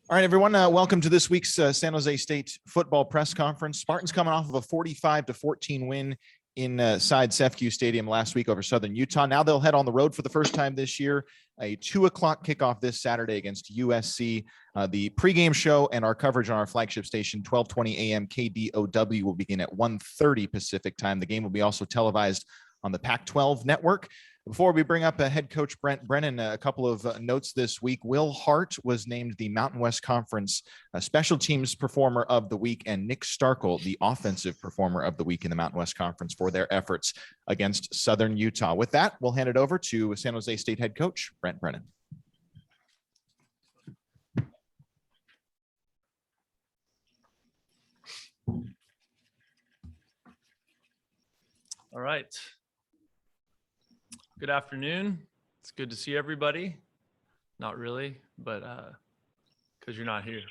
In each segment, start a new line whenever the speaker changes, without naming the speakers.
All right, everyone. Welcome to this week's San Jose State football press conference. Spartans coming off of a 45-14 win inside Sefcu Stadium last week over Southern Utah. Now they'll head on the road for the first time this year. A 2:00 kickoff this Saturday against USC. The pregame show and our coverage on our flagship station, 1220 a.m. KDOW, will begin at 1:30 Pacific time. The game will be also televised on the Pac-12 network. Before we bring up head coach Brent Brennan, a couple of notes this week. Will Hart was named the Mountain West Conference Special Teams Performer of the Week, and Nick Starkel, the Offensive Performer of the Week in the Mountain West Conference for their efforts against Southern Utah. With that, we'll hand it over to San Jose State head coach Brent Brennan.
All right. Good afternoon. It's good to see everybody. Not really, but because you're not here.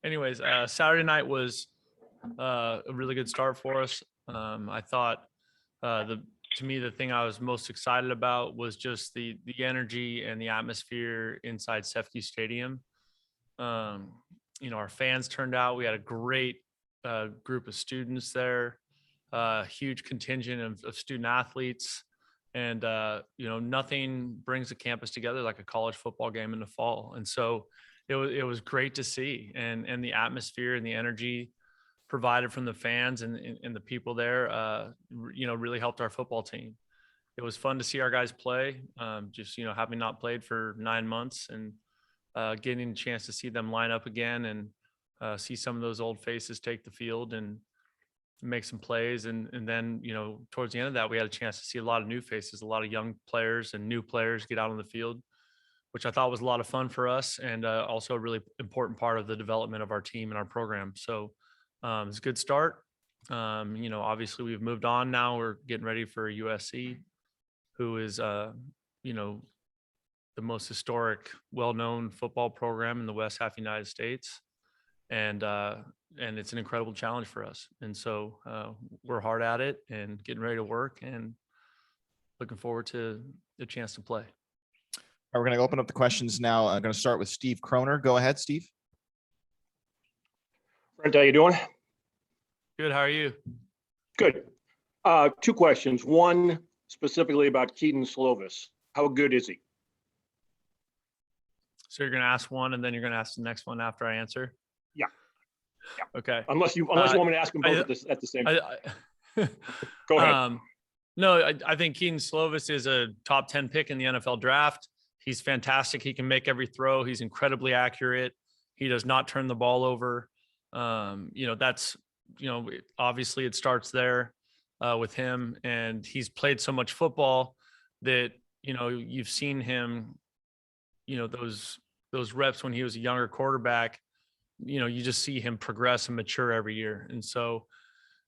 Anyways, Saturday night was a really good start for us. I thought to me, the thing I was most excited about was just the energy and the atmosphere inside Sefcu Stadium. Our fans turned out. We had a great group of students there, huge contingent of student athletes. And, nothing brings a campus together like a college football game in the fall. And so it was great to see, and the atmosphere and the energy provided from the fans and the people there, really helped our football team. It was fun to see our guys play, having not played for 9 months and getting a chance to see them line up again and see some of those old faces take the field and make some plays. And then, towards the end of that, we had a chance to see a lot of new faces, a lot of young players and new players get out on the field, which I thought was a lot of fun for us, and also a really important part of the development of our team and our program. So it's a good start. Obviously we've moved on now. We're getting ready for USC, who is, the most historic, well-known football program in the West half United States. And it's an incredible challenge for us. And so we're hard at it and getting ready to work and looking forward to the chance to play.
All right, we're going to open up the questions now. I'm going to start with Steve Kroner. Go ahead, Steve.
Brent, how you doing?
Good. How are you?
Good. Two questions. One specifically about Keaton Slovis. How good is he?
So you're going to ask one and then you're going to ask the next one after I answer?
Yeah.
Okay.
Unless you want me to ask them both at the same time. Go ahead.
No, I think Keaton Slovis is a top 10 pick in the NFL draft. He's fantastic. He can make every throw. He's incredibly accurate. He does not turn the ball over. That's, obviously it starts there with him, and he's played so much football that, you've seen him, those reps when he was a younger quarterback. You just see him progress and mature every year. And so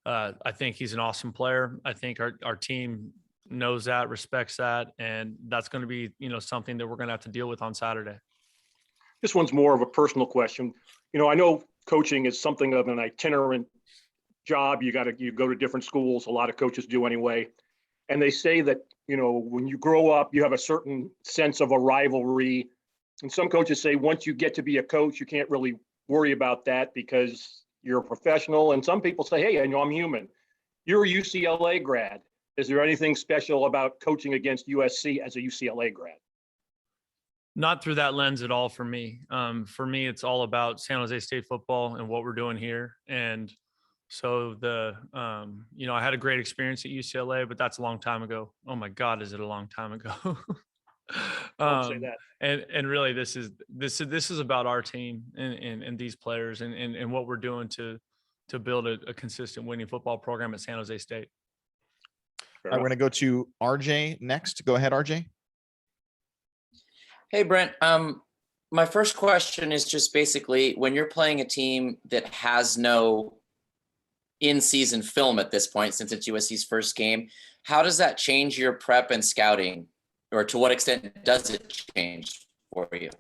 I think he's an awesome player. I think our team knows that, respects that, and that's going to be, something that we're going to have to deal with on Saturday.
This one's more of a personal question. I know coaching is something of an itinerant job. You go to different schools. A lot of coaches do anyway. And they say that, when you grow up, you have a certain sense of a rivalry. And some coaches say once you get to be a coach, you can't really worry about that because you're a professional. And some people say, hey, I'm human. You're a UCLA grad. Is there anything special about coaching against USC as a UCLA grad?
Not through that lens at all for me. For me, it's all about San Jose State football and what we're doing here. And so I had a great experience at UCLA, but that's a long time ago. Oh my God, is it a long time ago?
Don't say that.
And really, this is about our team and these players and what we're doing to build a consistent winning football program at San Jose State.
All right, we're going to go to RJ next. Go ahead, RJ.
Hey, Brent. My first question is just basically when you're playing a team that has no in-season film at this point, since it's USC's first game, how does that change your prep and scouting? Or to what extent does it change for you?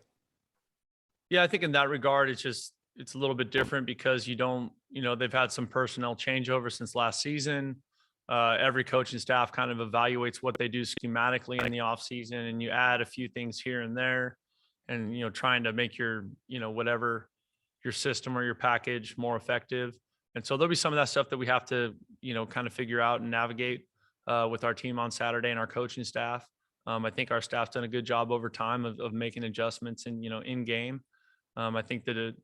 Yeah, I think in that regard, it's a little bit different because they've had some personnel changeover since last season. Every coaching staff kind of evaluates what they do schematically in the off season, and you add a few things here and there. and, trying to make your, whatever your system or your package more effective. And so there'll be some of that stuff that we have to, kind of figure out and navigate with our team on Saturday and our coaching staff. I think our staff's done a good job over time of making adjustments and, in game. I think that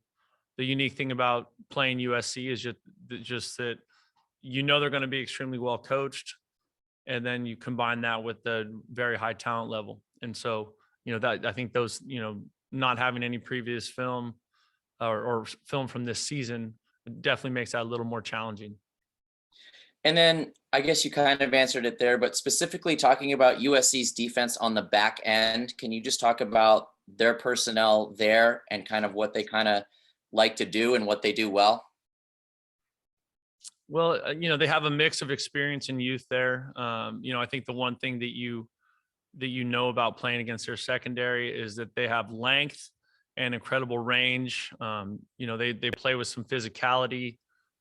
the unique thing about playing USC is just that, they're going to be extremely well coached. And then you combine that with the very high talent level. And so, that I think those, not having any previous film or film from this season definitely makes that a little more challenging.
And then I guess you kind of answered it there, but specifically talking about USC's defense on the back end, can you just talk about their personnel there and kind of what they kind of like to do and what they do well?
Well, they have a mix of experience and youth there. I think the one thing that you about playing against their secondary is that they have length and incredible range. They play with some physicality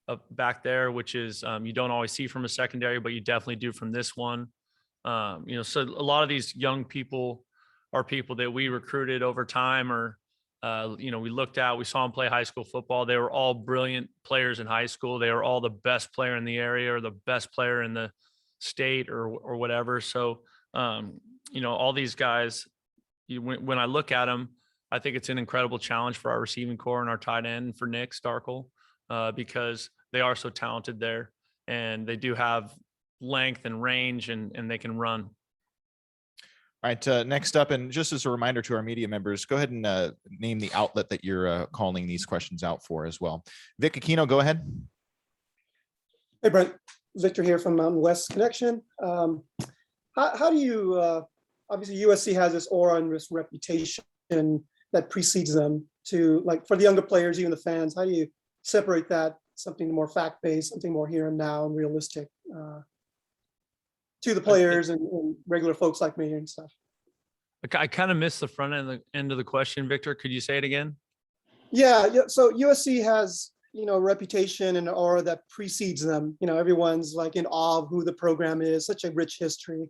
up back there, which is you don't always see from a secondary, but you definitely do from this one. So a lot of these young people are people that we recruited over time, or we saw them play high school football. They were all brilliant players in high school. They were all the best player in the area or the best player in the state or whatever. So, all these guys, when I look at them, I think it's an incredible challenge for our receiving core and our tight end for Nick Starkel, because they are so talented there and they do have length and range and they can run.
All right, next up, and just as a reminder to our media members, go ahead and name the outlet that you're calling these questions out for as well. Vic Aquino, go ahead.
Hey, Brent. Victor here from Mountain West Connection. How do you, obviously USC has this aura and this reputation that precedes them to, like, for the younger players, even the fans, how do you separate that, something more fact-based, something more here and now and realistic, to the players and regular folks like me and stuff?
I kind of missed the front end of the question, Victor. Could you say it again?
Yeah. So USC has, a reputation and an aura that precedes them. Everyone's like in awe of who the program is, such a rich history.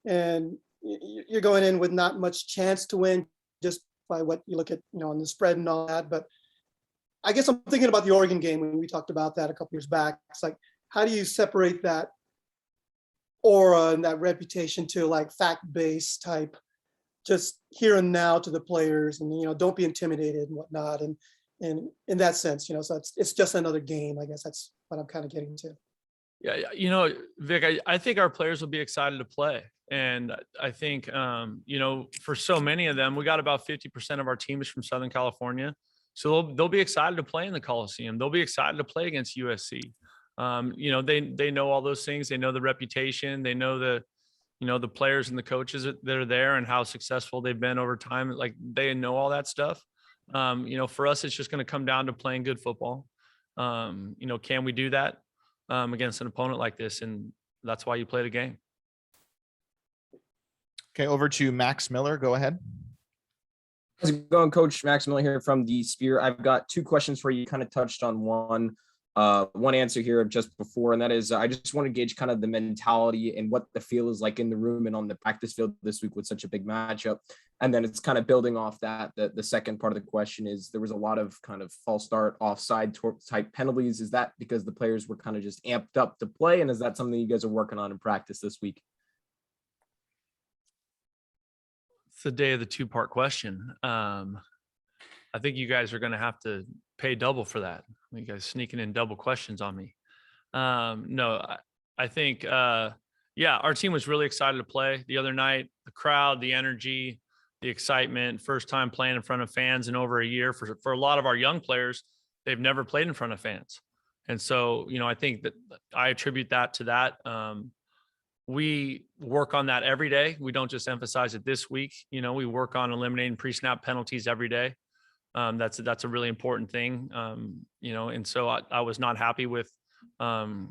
And you're going in with not much chance to win just by what you look at, on the spread and all that. But I guess I'm thinking about the Oregon game when we talked about that a couple years back. It's like, how do you separate that aura and that reputation to like fact-based type, just here and now to the players, and don't be intimidated and whatnot, and in that sense, so it's just another game. I guess that's what I'm kind of getting to.
Yeah, Vic, I think our players will be excited to play, and I think for so many of them, we got about 50% of our team is from Southern California, so they'll be excited to play in the Coliseum. They'll be excited to play against USC. They know all those things. They know the reputation. They know the players and the coaches that are there and how successful they've been over time. Like, they know all that stuff. For us, it's just going to come down to playing good football. Can we do that against an opponent like this? And that's why you play the game.
Okay, over to Max Miller. Go ahead.
How's it going, Coach? Max Miller here from the Spear. I've got two questions for you. You kind of touched on one answer here just before, and that is, I just want to gauge kind of the mentality and what the feel is like in the room and on the practice field this week with such a big matchup. And then it's kind of building off that. The second part of the question is, there was a lot of kind of false start, offside type penalties. Is that because the players were kind of just amped up to play? And is that something you guys are working on in practice this week?
It's the day of the two-part question. I think you guys are going to have to pay double for that. You guys sneaking in double questions on me. No, I think, our team was really excited to play the other night. The crowd, the energy, the excitement, first time playing in front of fans in over a year. For a lot of our young players, they've never played in front of fans. And so, I think that I attribute that to that. We work on that every day. We don't just emphasize it this week. We work on eliminating pre-snap penalties every day. That's a really important thing. And so I was not happy with, how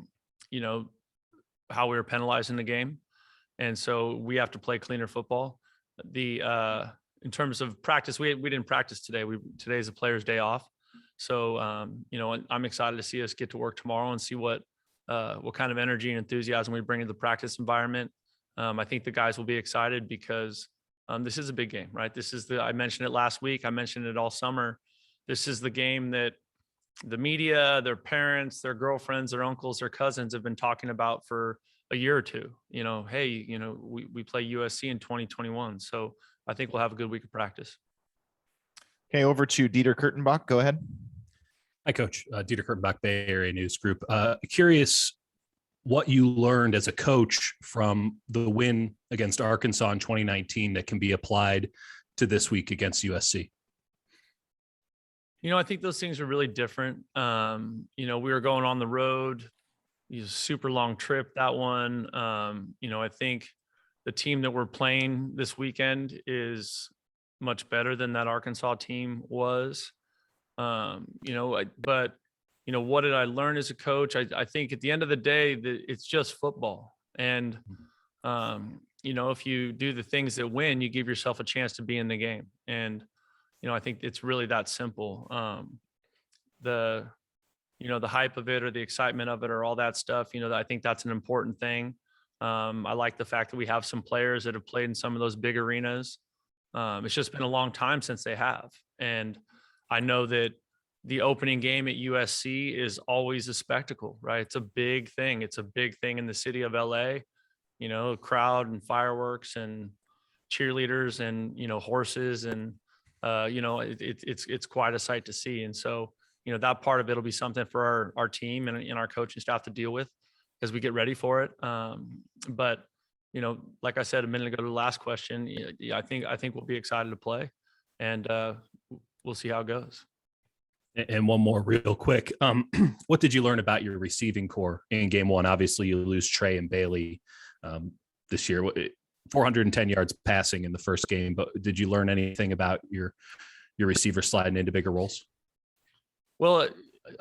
we were penalized in the game. And so we have to play cleaner football. In terms of practice, we didn't practice today. Today's a player's day off. So, I'm excited to see us get to work tomorrow and see what kind of energy and enthusiasm we bring into the practice environment. I think the guys will be excited because, this is a big game, right? I mentioned it last week. I mentioned it all summer. This is the game that the media, their parents, their girlfriends, their uncles, their cousins have been talking about for a year or two. Hey, we play USC in 2021. So I think we'll have a good week of practice.
Okay, over to Dieter Kurtenbach. Go ahead.
Hi, Coach. Dieter Kurtenbach, Bay Area News Group. Curious what you learned as a coach from the win against Arkansas in 2019 that can be applied to this week against USC.
I think those things are really different. We were going on the road, super long trip, that one. I think the team that we're playing this weekend is much better than that Arkansas team was. But what did I learn as a coach? I think at the end of the day, it's just football. And, if you do the things that win, you give yourself a chance to be in the game. And, I think it's really that simple. The hype of it or the excitement of it or all that stuff, I think that's an important thing. I like the fact that we have some players that have played in some of those big arenas. It's just been a long time since they have. And I know that the opening game at USC is always a spectacle, right? It's a big thing. It's a big thing in the city of LA, crowd and fireworks and cheerleaders and, horses and, it's quite a sight to see. And so, that part of it will be something for our team and our coaching staff to deal with as we get ready for it. But, like I said a minute ago to the last question, I think we'll be excited to play, and we'll see how it goes.
And one more real quick. What did you learn about your receiving core in game one? Obviously, you lose Trey and Bailey this year. 410 yards passing in the first game, but did you learn anything about your receiver sliding into bigger roles?
Well,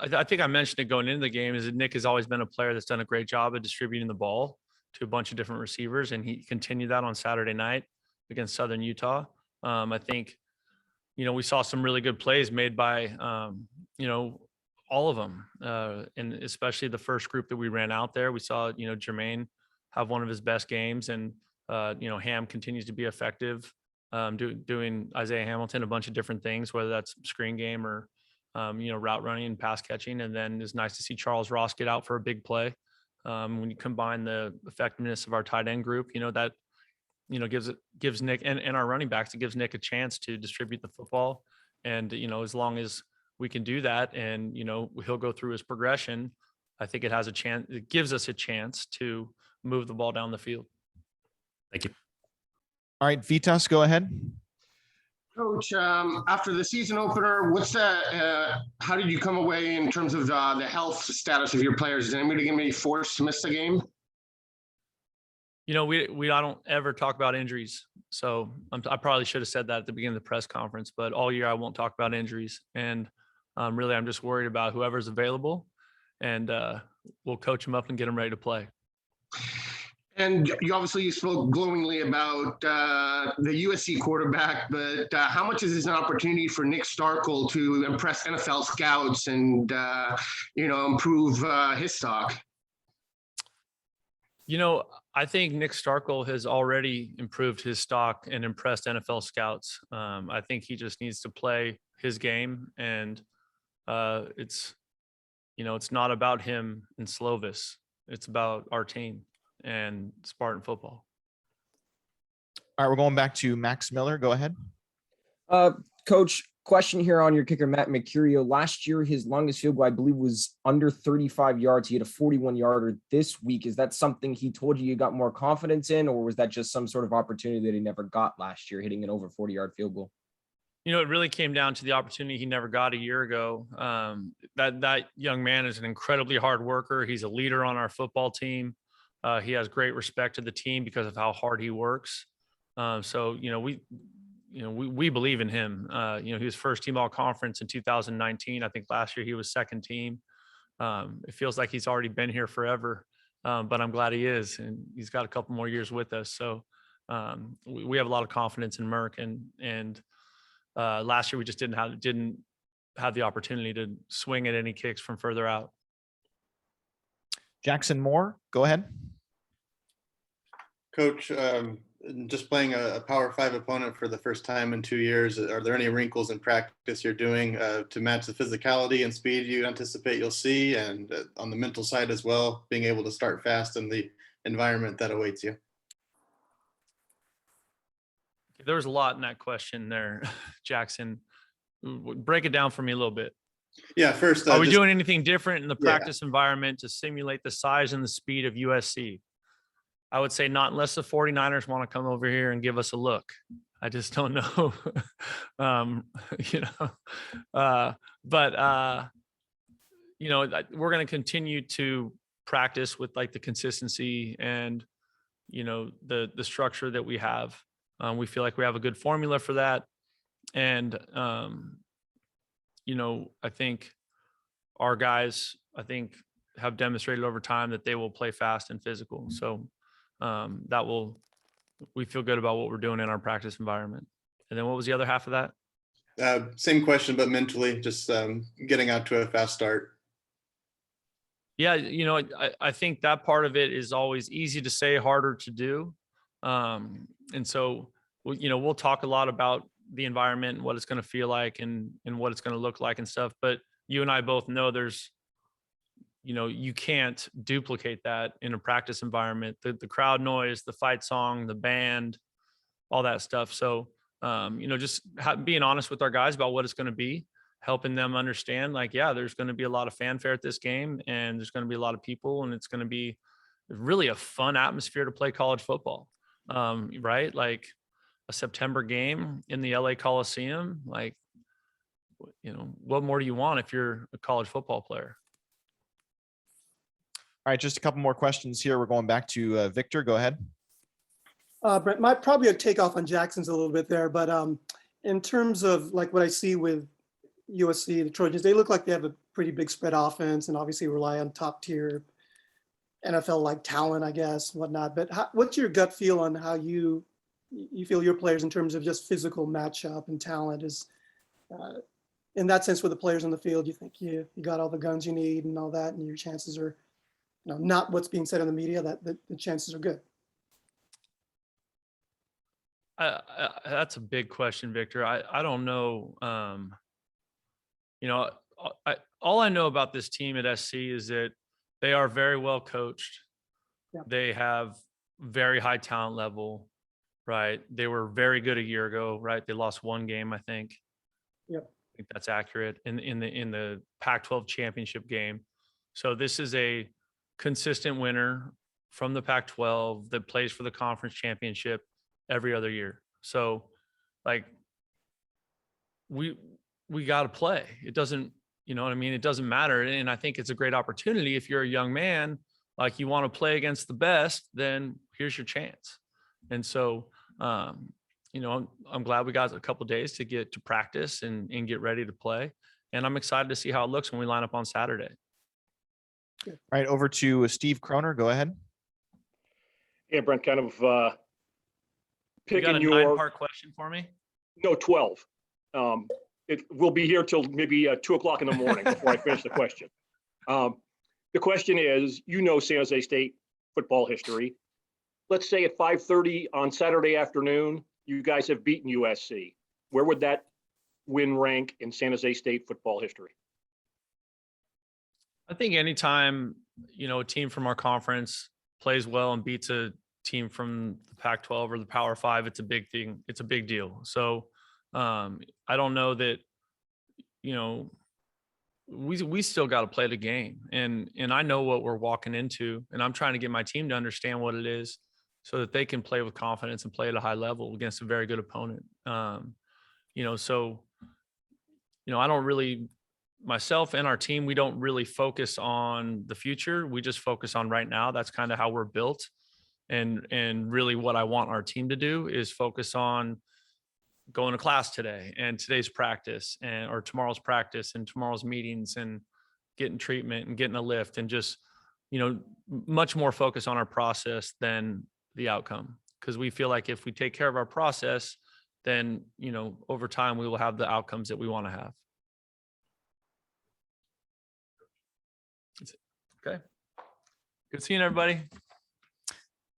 I think I mentioned it going into the game is that Nick has always been a player that's done a great job of distributing the ball to a bunch of different receivers, and he continued that on Saturday night against Southern Utah. I think, we saw some really good plays made by, all of them, and especially the first group that we ran out there. We saw, Jermaine have one of his best games, and Ham continues to be effective, doing Isaiah Hamilton a bunch of different things, whether that's screen game or route running and pass catching. And then it's nice to see Charles Ross get out for a big play. When you combine the effectiveness of our tight end group, that gives Nick and our running backs, it gives Nick a chance to distribute the football. And as long as we can do that, and he'll go through his progression, I think it gives us a chance to move the ball down the field.
Thank you.
All right, Vitas, go ahead.
Coach, after the season opener, how did you come away in terms of the health status of your players? Is anybody going to be forced to miss the game?
I don't ever talk about injuries. So I probably should have said that at the beginning of the press conference, but all year I won't talk about injuries. And really, I'm just worried about whoever's available, and we'll coach them up and get them ready to play.
And you spoke glowingly about the USC quarterback, but how much is this an opportunity for Nick Starkel to impress NFL scouts and, improve his stock?
I think Nick Starkel has already improved his stock and impressed NFL scouts. I think he just needs to play his game, and it's not about him and Slovis. It's about our team and Spartan football.
All right, we're going back to Max Miller. Go ahead.
Coach, question here on your kicker, Matt Mercurio. Last year, his longest field goal, I believe, was under 35 yards. He had a 41-yarder this week. Is that something he told you got more confidence in, or was that just some sort of opportunity that he never got last year, hitting an over 40-yard field goal?
It really came down to the opportunity he never got a year ago. That young man is an incredibly hard worker. He's a leader on our football team. He has great respect to the team because of how hard he works. So we believe in him. He was first team all conference in 2019. I think last year he was second team. It feels like he's already been here forever, but I'm glad he is, and he's got a couple more years with us. So we have a lot of confidence in Merck, and last year we just didn't have the opportunity to swing at any kicks from further out.
Jackson Moore, go ahead.
Coach, just playing a Power 5 opponent for the first time in 2 years, are there any wrinkles in practice you're doing to match the physicality and speed you anticipate you'll see? And on the mental side as well, being able to start fast in the environment that awaits you?
There was a lot in that question there, Jackson. Break it down for me a little bit.
Yeah, first,
are we doing anything different in the
Yeah.
practice environment to simulate the size and the speed of USC? I would say not unless the 49ers want to come over here and give us a look. I just don't know. We're going to continue to practice with like the consistency and, the structure that we have. We feel like we have a good formula for that. And, I think our guys, have demonstrated over time that they will play fast and physical. So we feel good about what we're doing in our practice environment. And then what was the other half of that?
Same question, but mentally, just getting out to a fast start.
Yeah, I think that part of it is always easy to say, harder to do. And so, we'll talk a lot about the environment and what it's going to feel like and what it's going to look like and stuff. But you and I both know you can't duplicate that in a practice environment, the crowd noise, the fight song, the band, all that stuff. So, just being honest with our guys about what it's going to be, helping them understand like, yeah, there's going to be a lot of fanfare at this game and there's going to be a lot of people and it's going to be really a fun atmosphere to play college football. Right? Like a September game in the LA Coliseum, like, what more do you want if you're a college football player?
All right, just a couple more questions here. We're going back to Victor. Go ahead.
Brent, might probably a takeoff on Jackson's a little bit there, but in terms of like what I see with USC, the Trojans, they look like they have a pretty big spread offense and obviously rely on top tier NFL like talent, I guess, whatnot. But what's your gut feel on how you feel your players in terms of just physical matchup and talent is in that sense with the players on the field? You think you got all the guns you need and all that, and your chances are, not what's being said in the media, that the chances are good?
That's a big question, Victor. I don't know. All I know about this team at SC is that they are very well coached.
Yeah.
They have very high talent level, right? They were very good a year ago, right? They lost one game, I think.
Yep.
I think that's accurate in the Pac-12 championship game. So this is a consistent winner from the Pac-12 that plays for the conference championship every other year. So like we got to play. It doesn't, it doesn't matter. And I think it's a great opportunity. If you're a young man, like you want to play against the best, then here's your chance. And so, I'm glad we got a couple of days to get to practice and get ready to play. And I'm excited to see how it looks when we line up on Saturday.
All right, over to Steve Kroner. Go ahead.
Yeah, Brent, kind of
You got
picking
a
your
9-part question for me?
no 12. It will be here till maybe 2 o'clock in the morning before I finish the question. The question is, San Jose State football history. Let's say at 5:30 on Saturday afternoon, you guys have beaten USC. Where would that win rank in San Jose State football history?
I think anytime, a team from our conference plays well and beats a team from the Pac-12 or the Power 5, it's a big thing. It's a big deal. So I don't know that, we still got to play the game, and I know what we're walking into, and I'm trying to get my team to understand what it is so that they can play with confidence and play at a high level against a very good opponent. I don't really, myself and our team, we don't really focus on the future. We just focus on right now. That's kind of how we're built. And really what I want our team to do is focus on going to class today and today's practice or tomorrow's practice and tomorrow's meetings and getting treatment and getting a lift and just, much more focus on our process than the outcome. Because we feel like if we take care of our process, then, over time we will have the outcomes that we want to have. Okay. Good seeing everybody.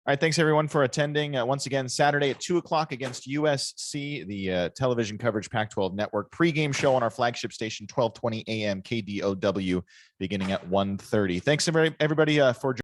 All right, thanks everyone for attending. Once again, Saturday at 2:00 against USC, the television coverage Pac-12 Network pregame show on our flagship station, 1220 AM KDOW, beginning at 1:30. Thanks everybody for